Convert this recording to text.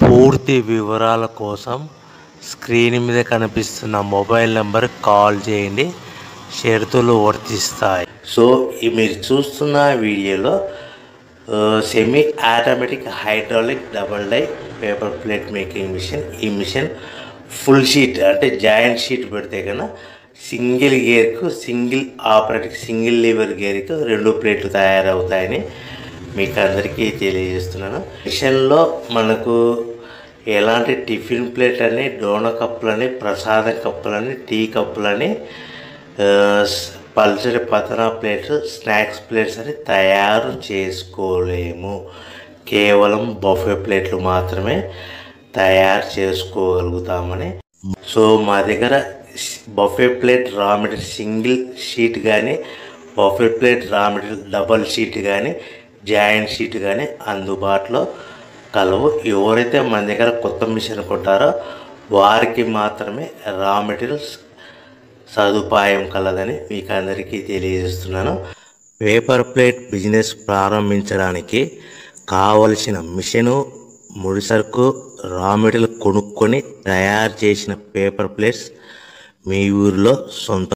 పూర్తి వివరాల కోసం స్క్రీన్ మీద కనిపిస్తున్న మొబైల్ నెంబర్కి కాల్ చేయండి. షరతులు వర్తిస్తాయి. సో మీరు చూస్తున్న వీడియోలో semi automatic hydraulic double die paper plate making machine. ఈ మిషన్ ఫుల్ షీట్ అంటే జాయింట్ షీట్ పెడితే కన్నా సింగిల్ గేర్కు సింగిల్ ఆపరేటింగ్ సింగిల్ లీవర్ గేర్కు 2 ప్లేట్లు తయారవుతాయని మీకు అందరికీ తెలియజేస్తున్నాను. మిషన్లో మనకు ఎలాంటి టిఫిన్ ప్లేట్లని, డోనా కప్పులని, ప్రసాదం కప్పులని, టీ కప్పులని, పల్చడి పతనా ప్లేట్స్, స్నాక్స్ ప్లేట్స్ అని తయారు చేసుకోలేము. కేవలం బఫే ప్లేట్లు మాత్రమే తయారు చేసుకోగలుగుతామని. సో మా దగ్గర buffet plate raw material single sheet కానీ, buffet plate raw material double sheet కానీ, జాయింట్ షీట్ కానీ అందుబాటులో కలవు. ఎవరైతే మన దగ్గర కొత్త మిషన్ కొంటారో వారికి మాత్రమే రా మెటీరియల్స్ సదుపాయం కలదని మీకు అందరికీ తెలియజేస్తున్నాను. పేపర్ ప్లేట్ బిజినెస్ ప్రారంభించడానికి కావలసిన మిషను, ముడిసరుకు, రా మెటీరియల్ కొనుక్కొని తయారు చేసిన పేపర్ ప్లేట్స్ మీ ఊరిలో సొంత